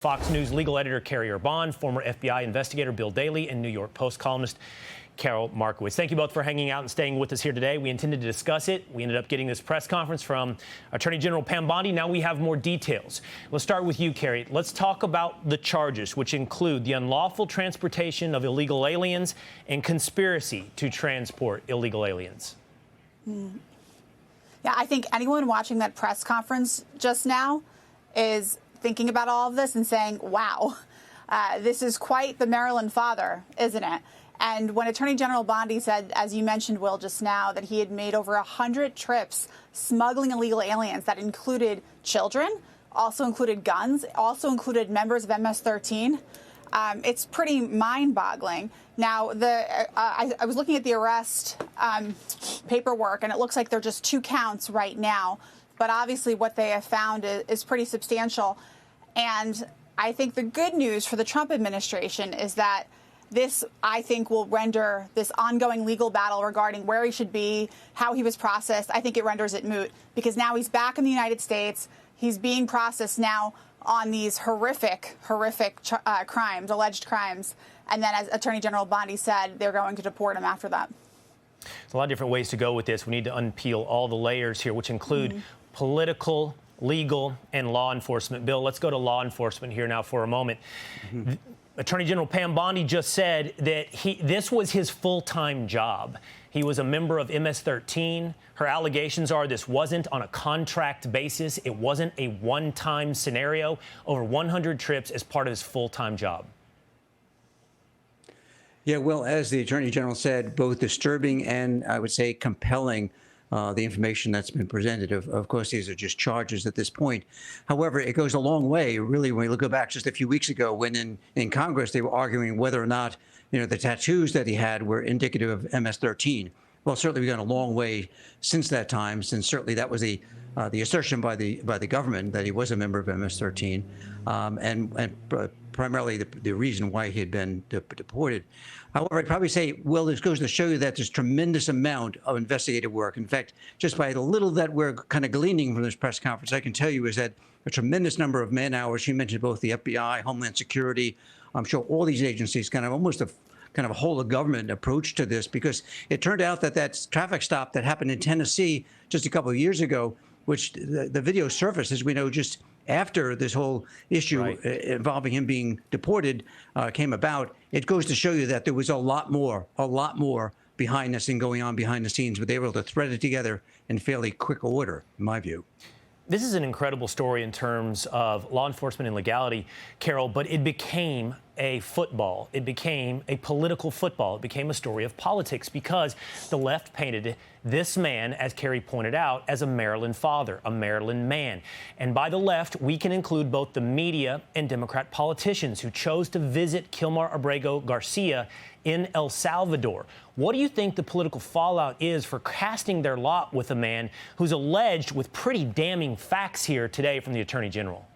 Fox News legal editor Carrie Urbahn, former FBI investigator Bill Daley, and New York Post columnist Carol Markowitz. Thank you both for hanging out and staying with us here today. We intended to discuss it. We ended up getting this press conference from Attorney General Pam Bondi. Now we have more details. Let's start with you, Carrie. Let's talk about the charges, which include the unlawful transportation of illegal aliens and conspiracy to transport illegal aliens. Yeah, I think anyone watching that press conference just now is thinking about all of this and saying, wow, this is quite the Maryland father, isn't it? And when Attorney General Bondi said, as you mentioned, Will, just now, that he had made over 100 trips smuggling illegal aliens that included children, also included guns, also included members of MS-13, it's pretty mind-boggling. Now, I was looking at the arrest paperwork, and it looks like there are just 2 counts right now. But obviously what they have found is pretty substantial. And I think the good news for the Trump administration is that this, I think, will render this ongoing legal battle regarding where he should be, how he was processed. I think it renders it moot because now he's back in the United States. He's being processed now on these horrific crimes, alleged crimes. And then, as Attorney General Bondi said, they're going to deport him after that. There's a lot of different ways to go with this. We need to unpeel all the layers here, which include political, legal, and law enforcement. Bill, let's go to law enforcement here now for a moment. Attorney General Pam Bondi just said that this was his full-time job. He was a member of MS-13. Her allegations are this wasn't on a contract basis. It wasn't a one-time scenario. Over 100 trips as part of his full-time job. Yeah, well, as the Attorney General said, both disturbing and, I would say, compelling the information that's been presented. Of course, these are just charges at this point. However, it goes a long way, really, when we go back just a few weeks ago when in Congress they were arguing whether or not, the tattoos that he had were indicative of MS-13. Well, certainly we've gone a long way since that time, since certainly that was the assertion by the government that he was a member of MS-13, and primarily the reason why he had been deported. However, I'd probably say, well, this goes to show you that there's tremendous amount of investigative work. In fact, just by the little that we're kind of gleaning from this press conference, I can tell you is that a tremendous number of man hours. You mentioned both the FBI, Homeland Security. I'm sure all these agencies kind of almost a whole of government approach to this, because it turned out that traffic stop that happened in Tennessee just a couple of years ago, which the video surfaced, as we know, just after this whole issue involving him being deported came about. It goes to show you that there was a lot more behind this and going on behind the scenes, but they were able to thread it together in fairly quick order, in my view. This is an incredible story in terms of law enforcement and legality, Carol, but it became a football. It became a political football. It became a story of politics because the left painted this man, as Carrie pointed out, as a Maryland father, a Maryland man. And by the left, we can include both the media and Democrat politicians who chose to visit Kilmar Abrego Garcia in El Salvador. What do you think the political fallout is for casting their lot with a man who's alleged with pretty damning facts here today from the Attorney General?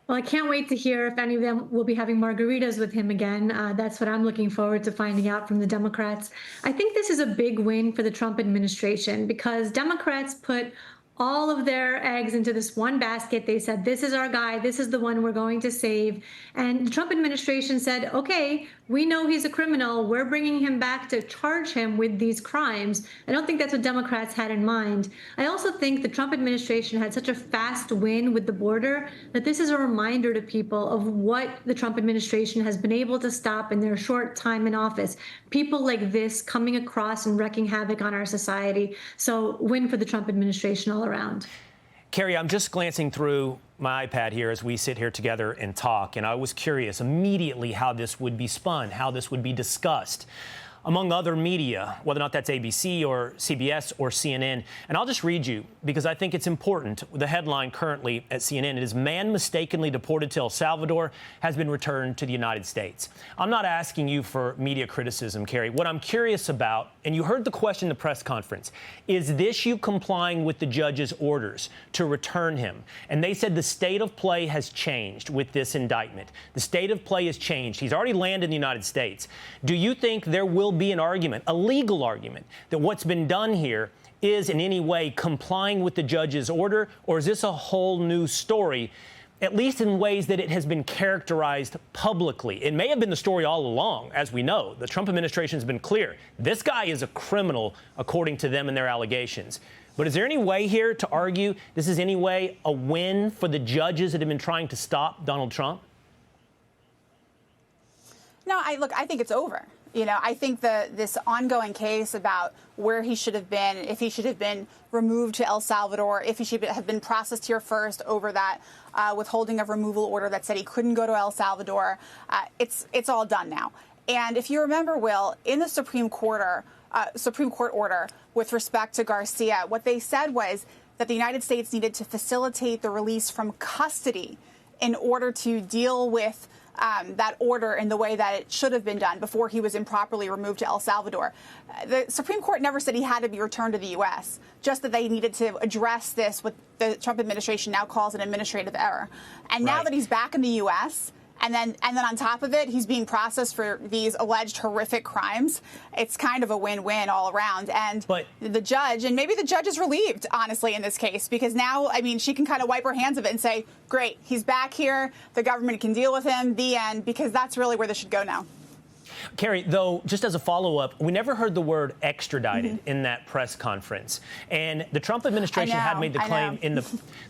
Well, I can't wait to hear if any of them will be having margaritas with him again. That's what I'm looking forward to finding out from the Democrats. I think this is a big win for the Trump administration because Democrats put all of their eggs into this one basket. They said, this is our guy. This is the one we're going to save. And the Trump administration said, OK, we know he's a criminal. We're bringing him back to charge him with these crimes. I don't think that's what Democrats had in mind. I also think the Trump administration had such a fast win with the border that this is a reminder to people of what the Trump administration has been able to stop in their short time in office. People like this coming across and wreaking havoc on our society. So win for the Trump administration all around. Carrie, I'm just glancing through my iPad here as we sit here together and talk, and I was curious immediately how this would be spun, how this would be discussed among other media, whether or not that's ABC or CBS or CNN. And I'll just read you because I think it's important. The headline currently at CNN, it is man mistakenly deported to El Salvador has been returned to the United States. I'm not asking you for media criticism, Carrie. What I'm curious about, and you heard the question in the press conference, is this you complying with the judge's orders to return him? And they said the state of play has changed with this indictment. The state of play has changed. He's already landed in the United States. Do you think there will be an argument, a legal argument, that what's been done here is in any way complying with the judge's order, or is this a whole new story at least in ways that it has been characterized publicly. It may have been the story all along, as we know. The Trump administration has been clear. This guy is a criminal, according to them and their allegations. But is there any way here to argue this is any way a win for the judges that have been trying to stop Donald Trump? No, I think it's over. I think this ongoing case about where he should have been, if he should have been removed to El Salvador, if he should have been processed here first over that withholding of removal order that said he couldn't go to El Salvador, it's all done now. And if you remember, Will, in the Supreme Court order with respect to Garcia, what they said was that the United States needed to facilitate the release from custody in order to deal with that order in the way that it should have been done before he was improperly removed to El Salvador. The Supreme Court never said he had to be returned to the U.S., just that they needed to address this, what the Trump administration now calls an administrative error. And now that he's back in the U.S., and then on top of it, he's being processed for these alleged horrific crimes. It's kind of a win-win all around. And the judge, and maybe the judge is relieved, honestly, in this case, because now, she can kind of wipe her hands of it and say, great, he's back here. The government can deal with him. The end, because that's really where this should go now. Carrie, though, just as a follow-up, we never heard the word extradited in that press conference. And the Trump administration had made the claim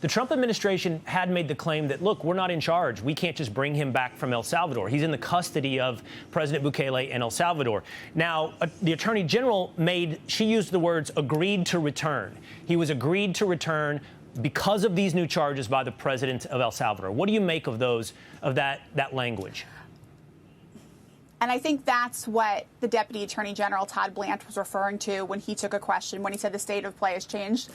the Trump administration had made the claim that, look, we're not in charge. We can't just bring him back from El Salvador. He's in the custody of President Bukele in El Salvador. Now, the Attorney General she used the words agreed to return. He was agreed to return because of these new charges by the president of El Salvador. What do you make of that language? And I think that's what the Deputy Attorney General, Todd Blanche, was referring to when he took a question, when he said the state of play has changed.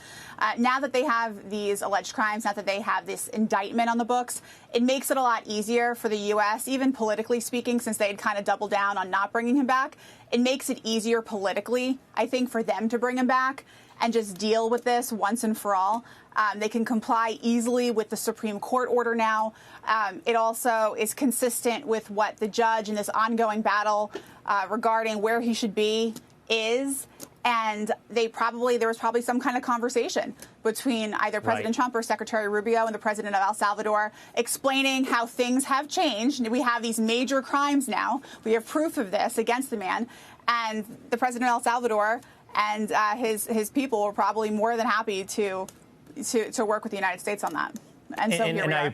Now that they have these alleged crimes, now that they have this indictment on the books, it makes it a lot easier for the U.S., even politically speaking, since they had kind of doubled down on not bringing him back. It makes it easier politically, I think, for them to bring him back and just deal with this once and for all. They can comply easily with the Supreme Court order now. It also is consistent with what the judge in this ongoing battle regarding where he should be is. And there was probably some kind of conversation between either President Trump or Secretary Rubio and the president of El Salvador explaining how things have changed. We have these major crimes now. We have proof of this against the man. And the president of El Salvador and his people were probably more than happy to work with the United States on that. And so here we are.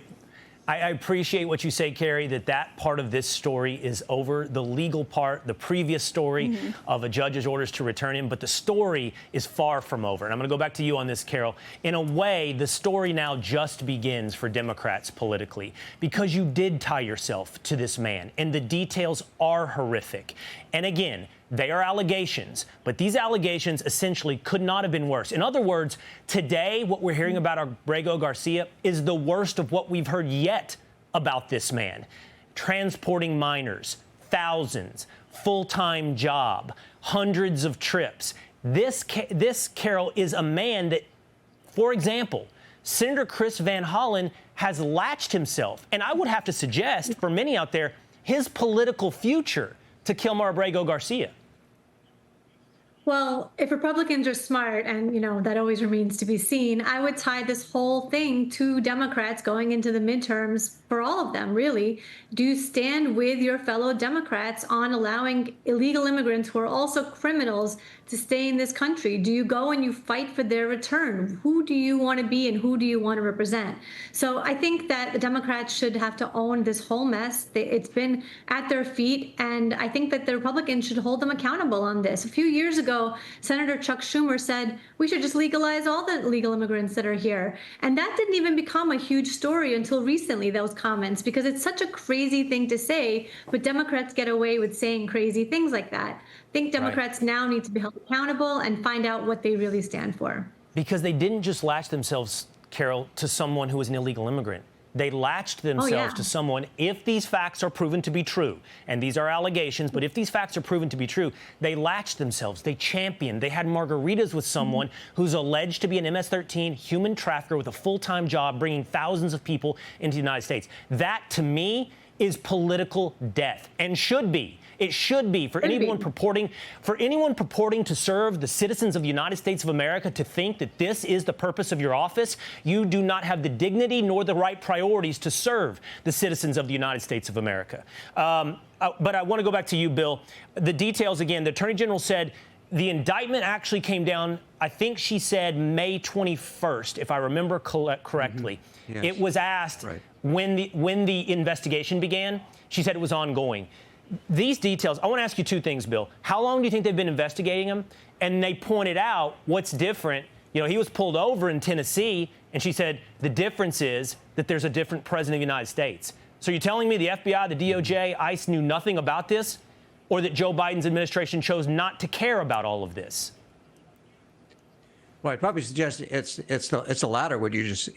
I appreciate what you say, Carrie, that part of this story is over. The legal part, the previous story of a judge's orders to return him, but the story is far from over. And I'm going to go back to you on this, Carol. In a way, the story now just begins for Democrats politically because you did tie yourself to this man, and the details are horrific. And again, they are allegations, but these allegations essentially could not have been worse. In other words, today, what we're hearing about Abrego Garcia is the worst of what we've heard yet about this man. Transporting minors, thousands, full-time job, hundreds of trips. This, Carol, is a man that, for example, Senator Chris Van Hollen has latched himself, and I would have to suggest, for many out there, his political future to Kilmar Abrego Garcia. Well, if Republicans are smart, and, that always remains to be seen, I would tie this whole thing to Democrats going into the midterms for all of them, really. Do you stand with your fellow Democrats on allowing illegal immigrants who are also criminals to stay in this country? Do you go and you fight for their return? Who do you want to be and who do you want to represent? So I think that the Democrats should have to own this whole mess. It's been at their feet, and I think that the Republicans should hold them accountable on this. A few years ago, Senator Chuck Schumer said we should just legalize all the illegal immigrants that are here. And that didn't even become a huge story until recently, those comments, because it's such a crazy thing to say, but Democrats get away with saying crazy things like that. I think Democrats now need to be held accountable and find out what they really stand for. Because they didn't just latch themselves, Carol, to someone who was an illegal immigrant. They latched themselves to someone, if these facts are proven to be true, and these are allegations, but if these facts are proven to be true, they latched themselves, they championed, they had margaritas with someone who's alleged to be an MS-13 human trafficker with a full-time job bringing thousands of people into the United States. That, to me, is political death and should be. It should be for anyone purporting to serve the citizens of the United States of America to think that this is the purpose of your office. You do not have the dignity nor the right priorities to serve the citizens of the United States of America. But I want to go back to you, Bill. The details again. The Attorney General said the indictment actually came down, I think she said May 21st, if I remember correctly. Yes. It was asked when the investigation began. She said it was ongoing. These details, I want to ask you two things, Bill. How long do you think they've been investigating him? And they pointed out what's different. You know, he was pulled over in Tennessee, and she said the difference is that there's a different president of the United States. So you're telling me the FBI, the DOJ, ICE knew nothing about this? Or that Joe Biden's administration chose not to care about all of this? Well, I'd probably suggest it's the latter. What you just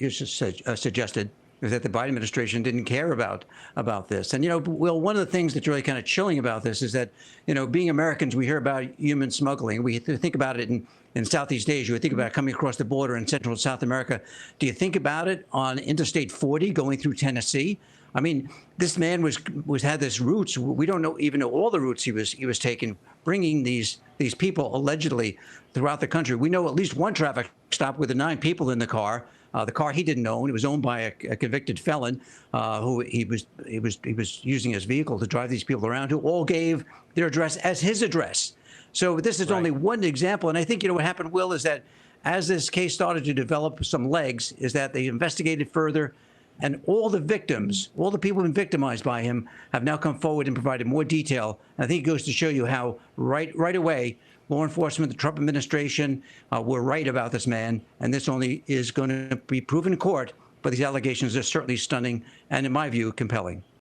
suggested is that the Biden administration didn't care about this. And Will, one of the things that's really kind of chilling about this is that being Americans, we hear about human smuggling. We think about it in Southeast Asia. We think about it coming across the border in Central and South America. Do you think about it on Interstate 40 going through Tennessee? I mean, this man had this roots. We don't even know all the routes he was taking, bringing these people allegedly throughout the country. We know at least one traffic stop with the 9 people in the car. The car he didn't own. It was owned by a convicted felon who he was using his vehicle to drive these people around, who all gave their address as his address. So this is only one example. And I think what happened, Will, is that as this case started to develop some legs, is that they investigated further. And all the victims, all the people who've been victimized by him have now come forward and provided more detail. And I think it goes to show you how right away, law enforcement, the Trump administration were right about this man. And this only is going to be proven in court. But these allegations are certainly stunning and, in my view, compelling.